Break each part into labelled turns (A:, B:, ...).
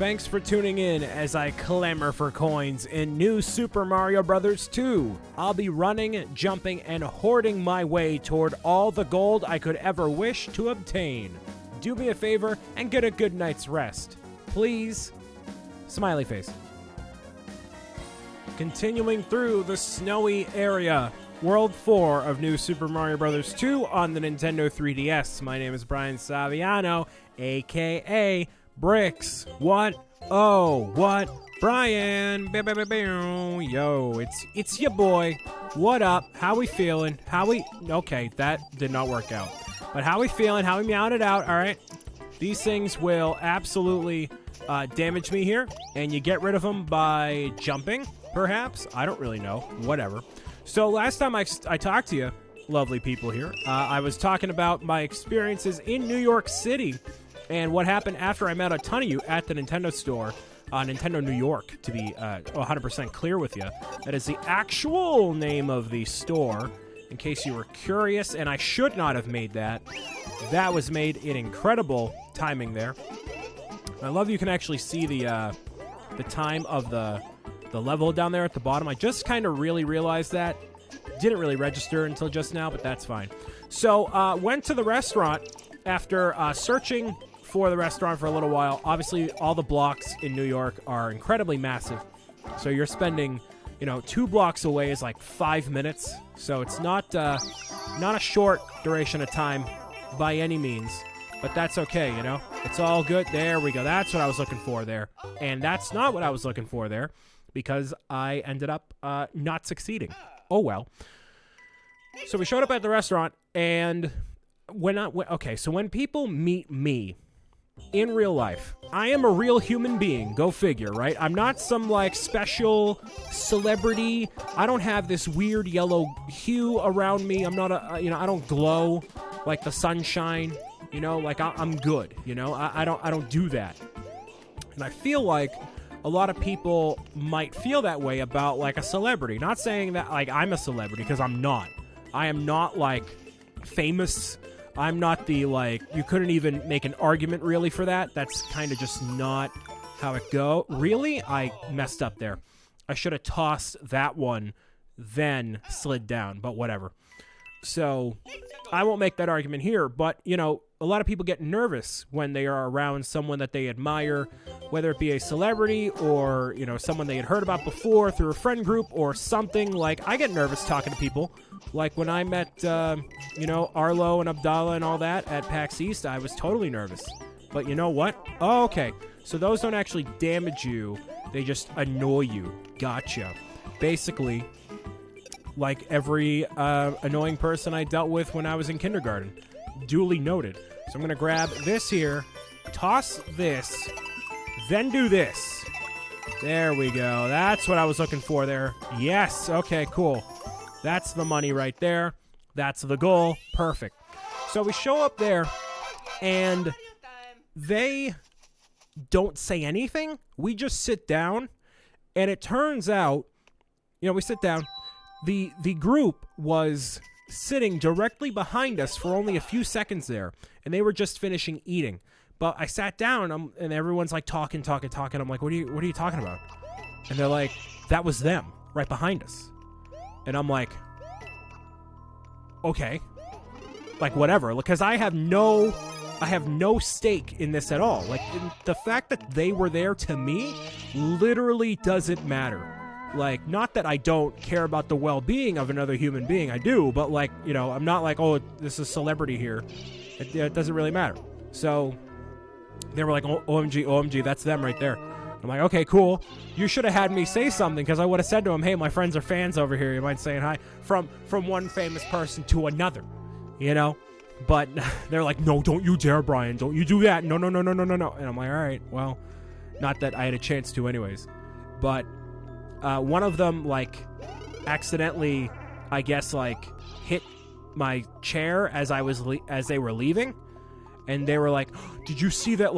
A: Thanks for tuning in as I clamor for coins in New Super Mario Bros. 2. I'll be running, jumping, and hoarding my way toward all the gold I could ever wish to obtain. Do me a favor and get a good night's rest. Please. Smiley face. Continuing through the snowy area. World 4 of New Super Mario Bros. 2 on the Nintendo 3DS. My name is Brian Saviano, a.k.a. Bricks. What? Oh, what? Brian. Yo, it's your boy. What up? How we feeling? Okay, that did not work out. But how we feeling? How we meowed it out? All right. These things will absolutely damage me here, and you get rid of them by jumping, perhaps. I don't really know. Whatever. So last time I talked to you, lovely people here, I was talking about my experiences in New York City and what happened after I met a ton of you at the Nintendo store, Nintendo New York, to be 100% clear with you. That is the actual name of the store, in case you were curious, and I should not have made that. That was made in incredible timing there. I love you can actually see the time of the level down there at the bottom. I just kind of really realized that. Didn't really register until just now, but that's fine. So, went to the restaurant after searching for the restaurant for a little while. Obviously, all the blocks in New York are incredibly massive. So you're spending, 2 blocks away is like 5 minutes. So it's not a short duration of time by any means. But that's okay, It's all good. There we go. That's what I was looking for there. And that's not what I was looking for there, because I ended up not succeeding. Oh, well. So we showed up at the restaurant, and when people meet me in real life, I am a real human being. Go figure, right? I'm not some, special celebrity. I don't have this weird yellow hue around me. I'm not I don't glow like the sunshine. I'm good. I don't do that. And I feel like a lot of people might feel that way about, a celebrity. Not saying that, I'm a celebrity, because I'm not. I am not, famous. I'm not the, you couldn't even make an argument, really, for that. That's kind of just not how it go. Really? I messed up there. I should have tossed that one, then slid down, but whatever. So, I won't make that argument here, but, a lot of people get nervous when they are around someone that they admire, whether it be a celebrity or, someone they had heard about before through a friend group or something. I get nervous talking to people. Like when I met, Arlo and Abdallah and all that at PAX East, I was totally nervous. But you know what? Oh, okay. So those don't actually damage you. They just annoy you. Gotcha. Basically, like every annoying person I dealt with when I was in kindergarten. Duly noted. So I'm going to grab this here, toss this, then do this. There we go. That's what I was looking for there. Yes. Okay, cool. That's the money right there. That's the goal. Perfect. So we show up there, and they don't say anything. We just sit down, and it turns out, we sit down. The group was sitting directly behind us for only a few seconds there, and they were just finishing eating. But I sat down, and everyone's talking. I'm like, what are you talking about? And they're like, that was them right behind us. And I'm like, okay, whatever, because I have no stake in this at all. The fact that they were there to me literally doesn't matter. Not that I don't care about the well-being of another human being, I do, but I'm not oh, this is a celebrity here. It doesn't really matter. So they were like, oh, OMG, that's them right there. I'm like, okay, cool. You should have had me say something, because I would have said to them, hey, my friends are fans over here. You mind saying hi? From one famous person to another, But they're like, no, don't you dare, Brian. Don't you do that. No. And I'm like, all right, well, not that I had a chance to anyways. But one of them, accidentally, I guess, hit my chair as they were leaving. And they were like, did you see that,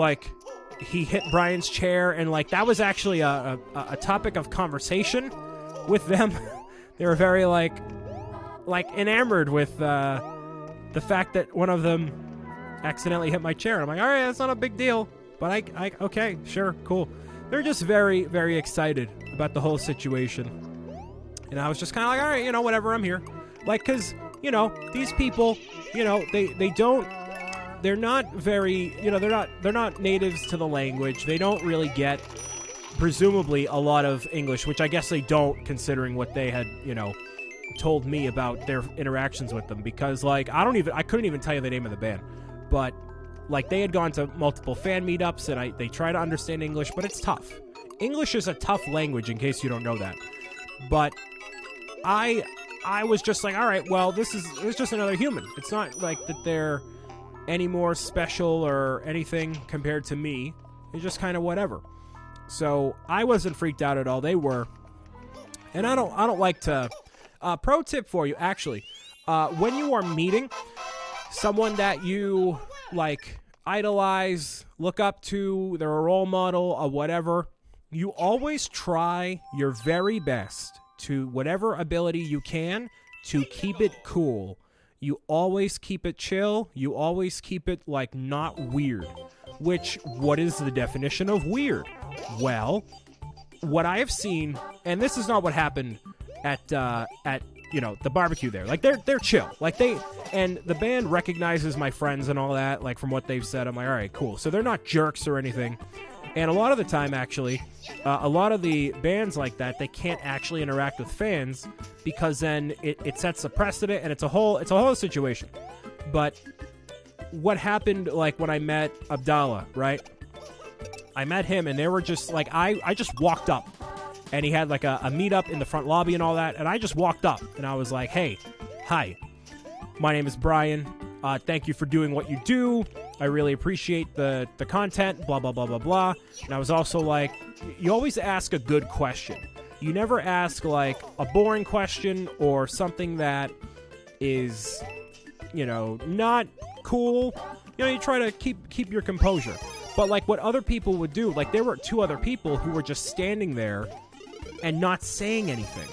A: he hit Brian's chair? And, that was actually a topic of conversation with them. They were very, enamored with the fact that one of them accidentally hit my chair. And I'm like, all right, that's not a big deal. But okay, sure, cool. They're just very, very excited about the whole situation. And I was just kind of like, all right, whatever, I'm here. Like, because, these people, they're not very, they're not natives to the language. They don't really get, presumably, a lot of English, which I guess they don't, considering what they had, told me about their interactions with them. Because, like, I couldn't even tell you the name of the band. But, like, they had gone to multiple fan meetups, and they try to understand English, but it's tough. English is a tough language, in case you don't know that. But I was just like, all right, well, it's just another human. It's not like that they're any more special or anything compared to me. It's just kind of whatever. So I wasn't freaked out at all. They were. And I don't like to... pro tip for you, actually. When you are meeting someone that you, like, idolize, look up to, they're a role model or whatever, you always try your very best to whatever ability you can to keep it cool. You always keep it chill. You always keep it, like, not weird. Which, what is the definition of weird? Well, what I have seen, and this is not what happened at the barbecue there. Like, they're chill. Like, and the band recognizes my friends and all that, like, from what they've said. I'm like, all right, cool. So they're not jerks or anything. And a lot of the time, actually, a lot of the bands like that, they can't actually interact with fans because then it sets a precedent, and it's a whole situation. But what happened, like, when I met Abdallah, right? I met him, and they were just, like, I just walked up. And he had, like, a meetup in the front lobby and all that. And I just walked up, and I was like, hey, hi, my name is Brian. Thank you for doing what you do. I really appreciate the content, blah, blah, blah, blah, blah. And I was also like, you always ask a good question. You never ask, like, a boring question or something that is, not cool. You try to keep your composure. But, like, what other people would do, like, there were two other people who were just standing there and not saying anything,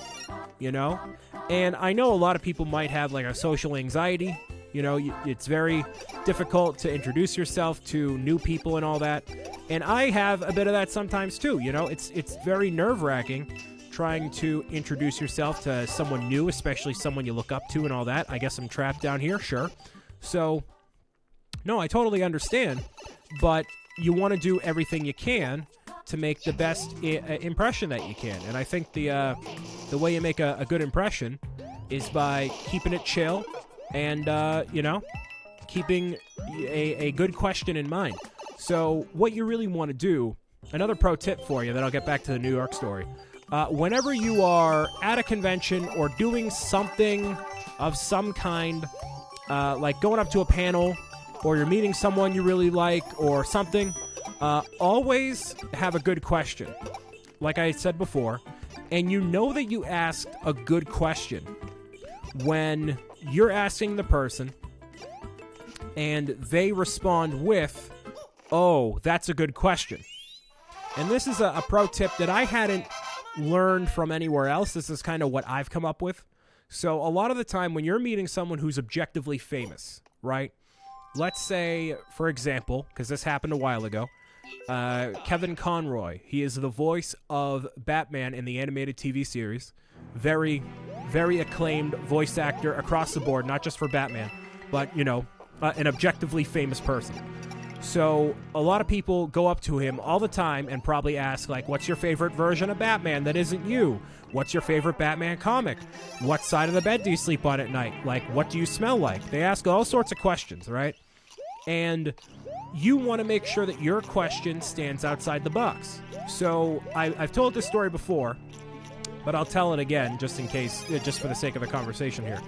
A: And I know a lot of people might have, like, a social anxiety. It's very difficult to introduce yourself to new people and all that. And I have a bit of that sometimes too, It's very nerve-wracking trying to introduce yourself to someone new, especially someone you look up to and all that. I guess I'm trapped down here, sure. So, no, I totally understand. But you want to do everything you can to make the best impression that you can. And I think the way you make a good impression is by keeping it chill and, keeping a good question in mind. So what you really want to do, another pro tip for you, then I'll get back to the New York story. Whenever you are at a convention or doing something of some kind, like going up to a panel or you're meeting someone you really like or something, always have a good question, like I said before, and that you asked a good question when you're asking the person and they respond with, oh, that's a good question. And this is a pro tip that I hadn't learned from anywhere else. This is kind of what I've come up with. So a lot of the time when you're meeting someone who's objectively famous, right? Let's say, for example, because this happened a while ago, Kevin Conroy. He is the voice of Batman in the animated TV series. Very, very acclaimed voice actor across the board, not just for Batman, but, an objectively famous person. So a lot of people go up to him all the time and probably ask, like, what's your favorite version of Batman that isn't you? What's your favorite Batman comic? What side of the bed do you sleep on at night? Like, what do you smell like? They ask all sorts of questions, right? And you want to make sure that your question stands outside the box. So I've told this story before, but I'll tell it again just in case, just for the sake of the conversation here.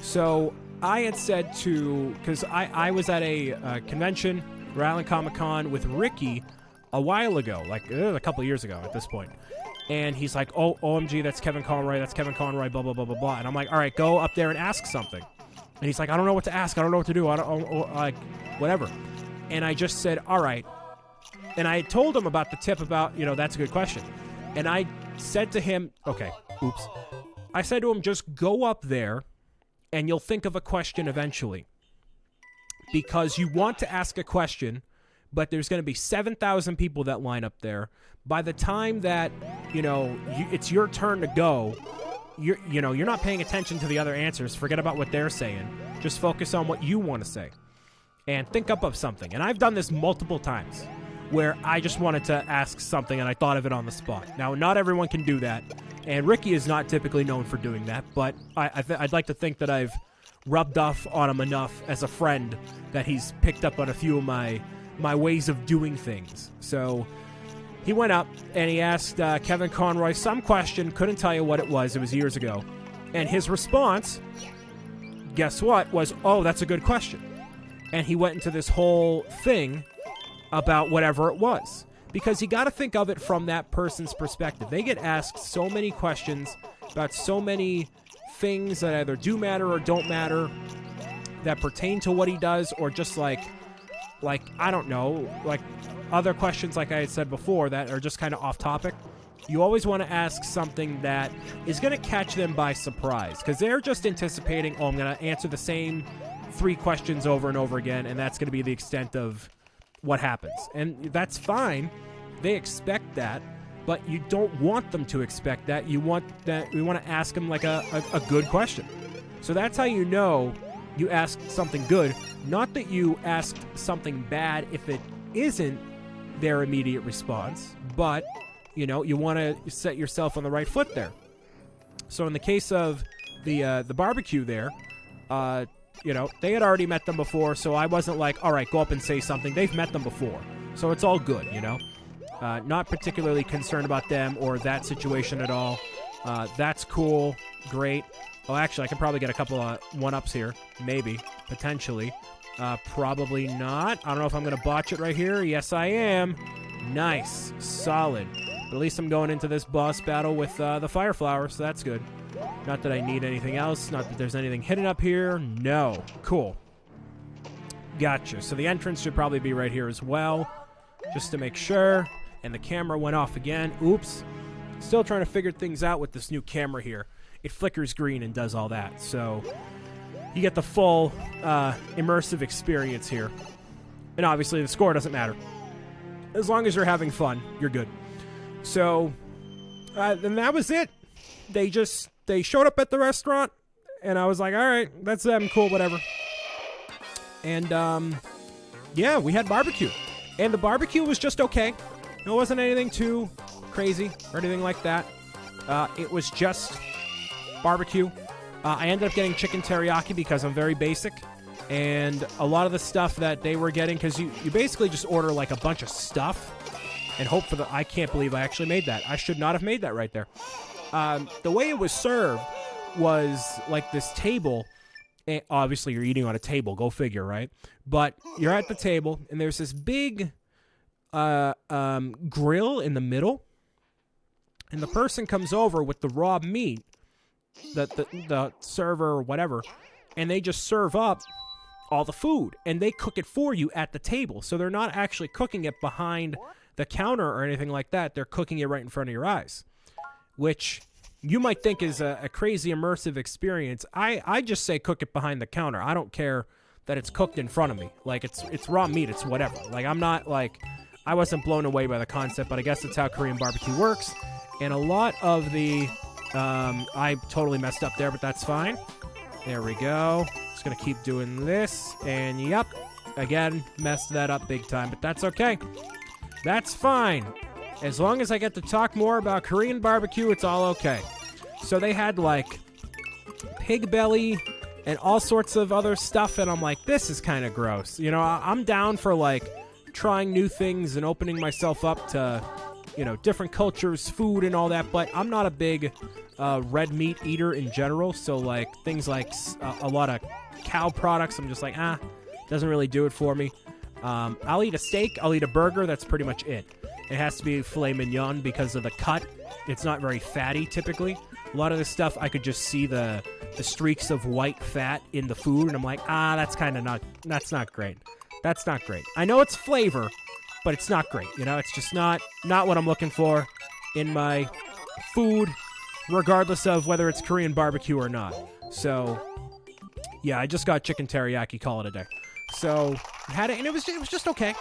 A: So I had said because I was at a convention, Rhode Island Comic-Con, with Ricky a while ago, like a couple of years ago at this point. And he's like, oh, OMG, that's Kevin Conroy, blah, blah, blah, blah, blah. And I'm like, all right, go up there and ask something. And he's like, I don't know what to ask. I don't know what to do. Like, whatever. And I just said, all right. And I told him about the tip about, that's a good question. And I said to him, okay, oops. I said to him, just go up there and you'll think of a question eventually. Because you want to ask a question, but there's going to be 7,000 people that line up there. By the time that, it's your turn to go, you're not paying attention to the other answers. Forget about what they're saying. Just focus on what you want to say and think up of something. And I've done this multiple times where I just wanted to ask something and I thought of it on the spot. Now, not everyone can do that, and Ricky is not typically known for doing that, but I'd like to think that I've rubbed off on him enough as a friend that he's picked up on a few of my ways of doing things. So he went up and he asked Kevin Conroy some question, couldn't tell you what it was years ago. And his response, guess what, was, oh, that's a good question. And he went into this whole thing about whatever it was. Because you got to think of it from that person's perspective. They get asked so many questions about so many things that either do matter or don't matter, that pertain to what he does, or just like I don't know, like other questions like I had said before that are just kind of off topic. You always want to ask something that is going to catch them by surprise, because they're just anticipating, oh, I'm going to answer the same 3 questions over and over again, and that's going to be the extent of what happens. And that's fine. They expect that, but you don't want them to expect that. We want to ask them like a good question. So that's how you know you asked something good, not that you asked something bad if it isn't their immediate response, but you want to set yourself on the right foot there. So in the case of the barbecue there, they had already met them before, so I wasn't like, all right, go up and say something. They've met them before, so it's all good, Not particularly concerned about them or that situation at all. That's cool, great. Oh, actually, I can probably get a couple of one-ups here, maybe, potentially. Probably not. I don't know if I'm going to botch it right here. Yes, I am. Nice, solid. But at least I'm going into this boss battle with the fire flower, so that's good. Not that I need anything else. Not that there's anything hidden up here. No. Cool. Gotcha. So the entrance should probably be right here as well, just to make sure. And the camera went off again. Oops. Still trying to figure things out with this new camera here. It flickers green and does all that. So you get the full immersive experience here. And obviously the score doesn't matter. As long as you're having fun, you're good. So, and that was it. They showed up at the restaurant, and I was like, all right, that's them, cool, whatever. And, yeah, we had barbecue. And the barbecue was just okay. It wasn't anything too crazy or anything like that. It was just barbecue. I ended up getting chicken teriyaki because I'm very basic. And a lot of the stuff that they were getting, because you basically just order like a bunch of stuff and hope for I can't believe I actually made that. I should not have made that right there. The way it was served was like this table. Obviously, you're eating on a table. Go figure, right? But you're at the table, and there's this big grill in the middle. And the person comes over with the raw meat, the server or whatever, and they just serve up all the food. And they cook it for you at the table. So they're not actually cooking it behind the counter or anything like that. They're cooking it right in front of your eyes, which you might think is a crazy immersive experience. I just say cook it behind the counter. I don't care that it's cooked in front of me. Like, it's raw meat. It's whatever. Like, I'm not like, I wasn't blown away by the concept, but I guess that's how Korean barbecue works. And a lot of the, I totally messed up there, but that's fine. There we go. Just going to keep doing this. And yep, again, messed that up big time, but that's okay. That's fine. As long as I get to talk more about Korean barbecue, it's all okay. So they had like pig belly and all sorts of other stuff, and I'm like, this is kind of gross. I'm down for like trying new things and opening myself up to, different cultures, food and all that, but I'm not a big red meat eater in general, so like things like a lot of cow products, I'm just like, doesn't really do it for me. I'll eat a steak, I'll eat a burger, that's pretty much it. It has to be filet mignon because of the cut. It's not very fatty typically. A lot of this stuff, I could just see the streaks of white fat in the food, and I'm like, that's not great. That's not great. I know it's flavor, but it's not great. It's just not what I'm looking for in my food, regardless of whether it's Korean barbecue or not. So, yeah, I just got chicken teriyaki, call it a day. So, had it, and it was just okay.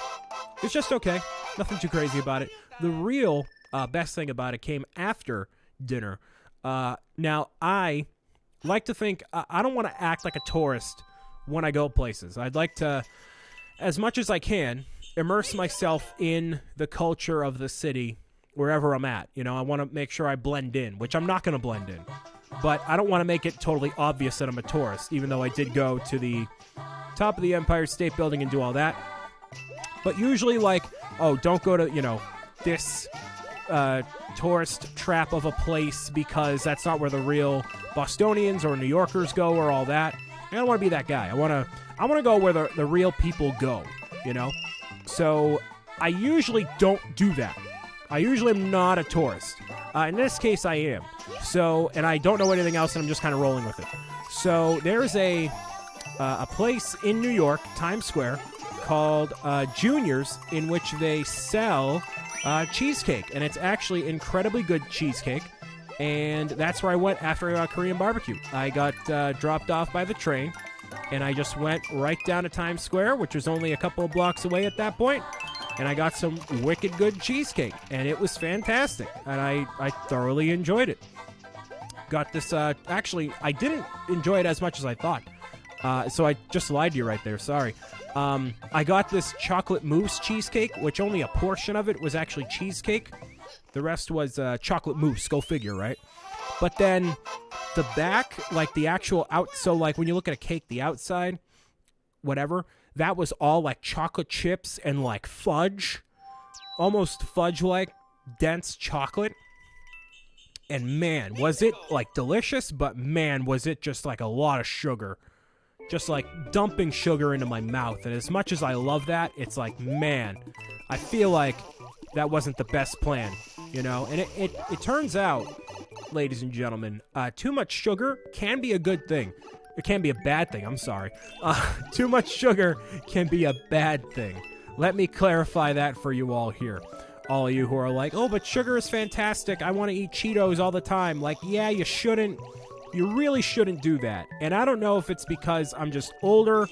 A: It's just okay. Nothing too crazy about it. The real best thing about it came after dinner. Now, I like to think I don't want to act like a tourist when I go places. I'd like to, as much as I can, immerse myself in the culture of the city wherever I'm at. You know, I want to make sure I blend in, which I'm not going to blend in. But I don't want to make it totally obvious that I'm a tourist, even though I did go to the top of the Empire State Building and do all that. But usually, like, oh, don't go to, you know, this tourist trap of a place because that's not where the real Bostonians or New Yorkers go or all that. I don't want to be that guy. I want to go where the real people go, you know? So I usually don't do that. I usually am not a tourist. In this case, I am. So, and I don't know anything else, and I'm just kind of rolling with it. So there's a place in New York, Times Square, called Junior's, in which they sell cheesecake, and it's actually incredibly good cheesecake. And that's where I went after I got Korean barbecue. I got dropped off by the train, and I just went right down to Times Square, which was only a couple of blocks away at that point. And I got some wicked good cheesecake, and it was fantastic, and I thoroughly enjoyed it. Got this, actually, I didn't enjoy it as much as I thought, so I just lied to you right there, sorry. I got this chocolate mousse cheesecake, which only a portion of it was actually cheesecake. The rest was chocolate mousse, go figure, right? But then the back, like the actual so like when you look at a cake, the outside, whatever, that was all like chocolate chips and like fudge, almost fudge-like dense chocolate. And man, was it like delicious, but man, was it just like a lot of sugar. Just like dumping sugar into my mouth. And as much as I love that, it's like, man, I feel like that wasn't the best plan, you know? And it turns out, ladies and gentlemen, too much sugar can be a good thing. It can be a bad thing, I'm sorry. Too much sugar can be a bad thing. Let me clarify that for you all here. All of you who are like, oh, but sugar is fantastic. I want to eat Cheetos all the time. Like, yeah, you shouldn't. You really shouldn't do that. And I don't know if it's because I'm just older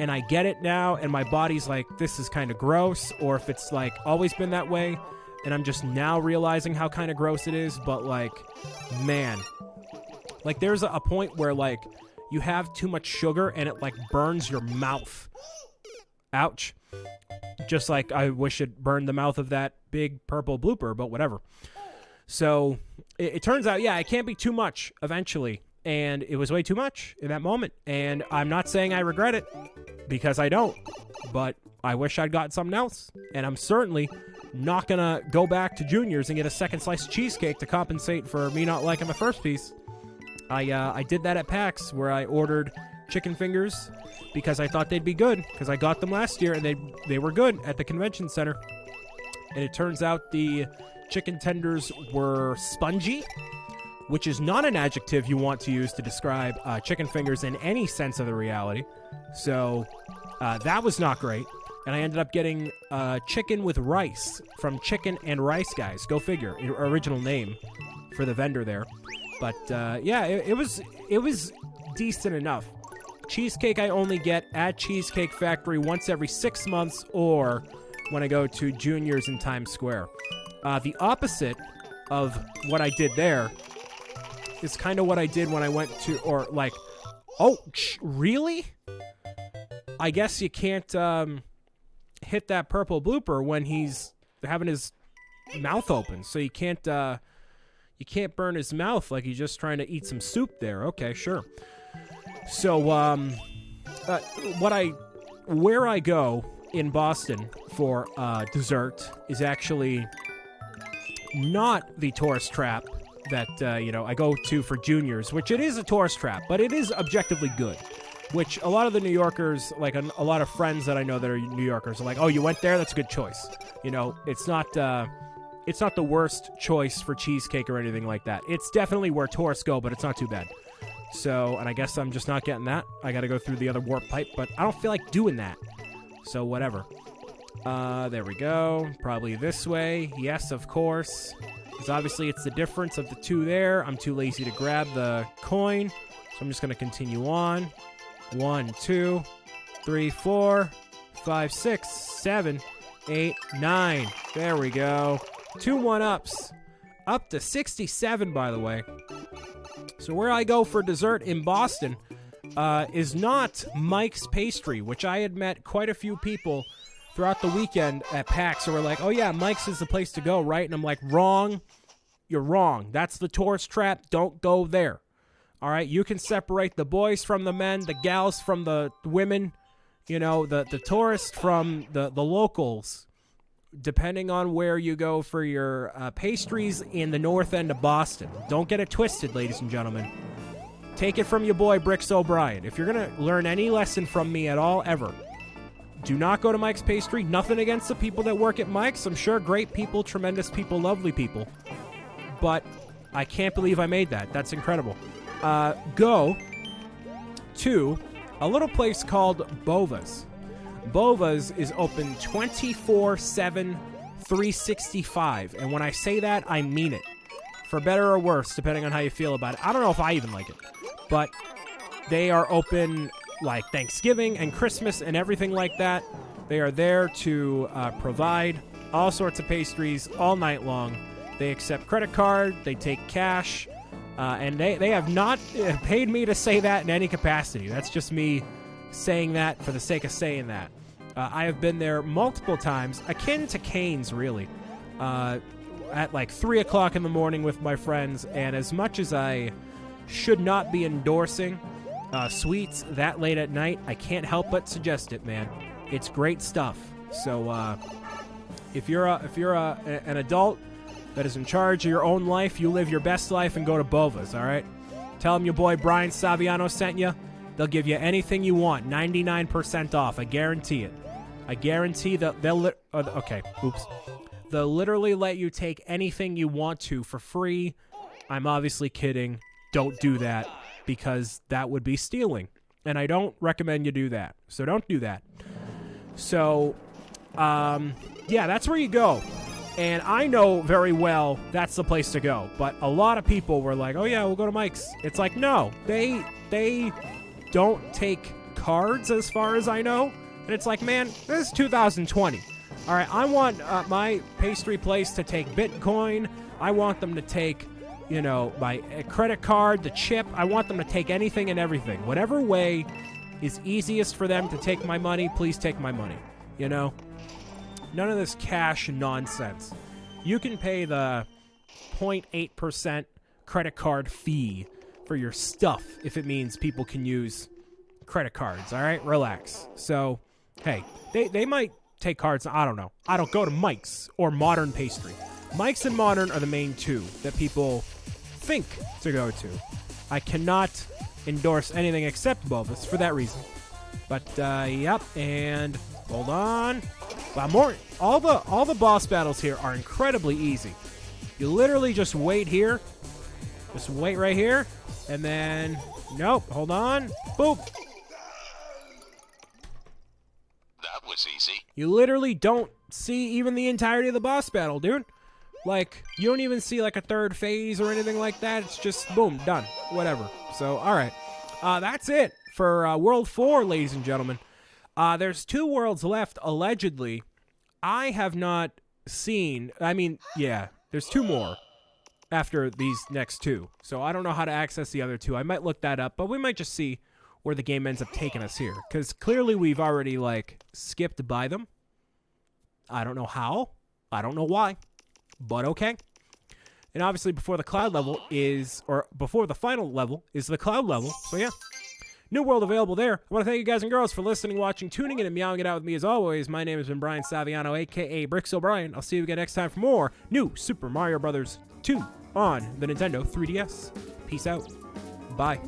A: and I get it now and my body's like, this is kind of gross, or if it's like always been that way and I'm just now realizing how kind of gross it is. But like, man, like there's a point where like you have too much sugar and it like burns your mouth. Ouch. Just like I wish it burned the mouth of that big purple blooper, but whatever. So it turns out, yeah, it can't be too much eventually. And it was way too much in that moment. And I'm not saying I regret it, because I don't. But I wish I'd gotten something else. And I'm certainly not going to go back to Junior's and get a second slice of cheesecake to compensate for me not liking the first piece. I did that at PAX, where I ordered chicken fingers because I thought they'd be good, because I got them last year and they were good at the convention center. And it turns out the chicken tenders were spongy, which is not an adjective you want to use to describe chicken fingers in any sense of the reality. So that was not great. And I ended up getting chicken with rice from Chicken and Rice Guys. Go figure. Original name for the vendor there. But yeah, it was decent enough. Cheesecake I only get at Cheesecake Factory once every 6 months, or when I go to Junior's in Times Square. The opposite of what I did there is kind of what I did when I went to, or like, oh, really? I guess you can't hit that purple blooper when he's having his mouth open, so you can't burn his mouth like he's just trying to eat some soup there. Okay, sure. So, where I go in Boston for dessert is actually not the tourist trap that, I go to for Junior's, which it is a tourist trap, but it is objectively good, which a lot of the New Yorkers, like a lot of friends that I know that are New Yorkers are like, oh, you went there? That's a good choice. You know, it's not the worst choice for cheesecake or anything like that. It's definitely where tourists go, but it's not too bad. So, and I guess I'm just not getting that. I got to go through the other warp pipe, but I don't feel like doing that. So, whatever. There we go. Probably this way. Yes, of course. Because obviously it's the difference of the two there. I'm too lazy to grab the coin. So I'm just going to continue on. 1, 2, 3, 4, 5, 6, 7, 8, 9. There we go. 2 1-ups. Up to 67, by the way. So where I go for dessert in Boston is not Mike's Pastry, which I had met quite a few people throughout the weekend at PAX who were like, oh yeah, Mike's is the place to go, right? And I'm like, wrong. You're wrong. That's the tourist trap. Don't go there. All right? You can separate the boys from the men, the gals from the women, the tourists from the locals, depending on where you go for your pastries in the north end of Boston. Don't get it twisted, ladies and gentlemen. Take it from your boy, BricksOBrian. If you're going to learn any lesson from me at all, ever, do not go to Mike's Pastry. Nothing against the people that work at Mike's. I'm sure great people, tremendous people, lovely people. But I can't believe I made that. That's incredible. Go to a little place called Bova's. Bova's is open 24/7, 365. And when I say that, I mean it. For better or worse, depending on how you feel about it. I don't know if I even like it. But they are open like Thanksgiving and Christmas and everything like that. They are there to provide all sorts of pastries all night long. They accept credit card. They take cash. And they have not paid me to say that in any capacity. That's just me saying that for the sake of saying that. I have been there multiple times, akin to Cane's, really, at like 3 o'clock in the morning with my friends. And as much as I should not be endorsing sweets that late at night, I can't help but suggest it, man. It's great stuff. So if you're an adult that is in charge of your own life, you live your best life and go to Bova's, all right? Tell them your boy Brian Saviano sent you. They'll give you anything you want, 99% off. I guarantee it. I guarantee that they'll... okay, oops. They'll literally let you take anything you want to for free. I'm obviously kidding. Don't do that, because that would be stealing. And I don't recommend you do that. So don't do that. So, yeah, that's where you go. And I know very well that's the place to go. But a lot of people were like, oh, yeah, we'll go to Mike's. It's like, no, they don't take cards as far as I know. And it's like, man, this is 2020. All right, I want my pastry place to take Bitcoin. I want them to take, my credit card, the chip. I want them to take anything and everything. Whatever way is easiest for them to take my money, please take my money, None of this cash nonsense. You can pay the 0.8% credit card fee for your stuff if it means people can use credit cards, all right? Relax. So, hey, they might take cards. I don't know. I don't go to Mike's or Modern Pastry. Mike's and Modern are the main two that people think to go to. I cannot endorse anything except Bova's for that reason. But, yep, and hold on. Wow, all the boss battles here are incredibly easy. You literally just wait here. Just wait right here. And then, nope, hold on. Boop.
B: That was easy.
A: You literally don't see even the entirety of the boss battle, dude. Like, you don't even see like a third phase or anything like that. It's just, boom, done. Whatever. So, all right. That's it for World 4, ladies and gentlemen. There's 2 worlds left, allegedly. I have not seen... yeah, there's 2 more after these next 2. So I don't know how to access the other 2. I might look that up, but we might just see where the game ends up taking us here. Because clearly we've already, skipped by them. I don't know how. I don't know why. But okay. And obviously before the cloud level before the final level is the cloud level. So yeah. New world available there. I want to thank you guys and girls for listening, watching, tuning in, and meowing it out with me as always. My name has been Brian Saviano, a.k.a. BricksOBrian. I'll see you again next time for more new Super Mario Bros. 2 on the Nintendo 3DS. Peace out. Bye.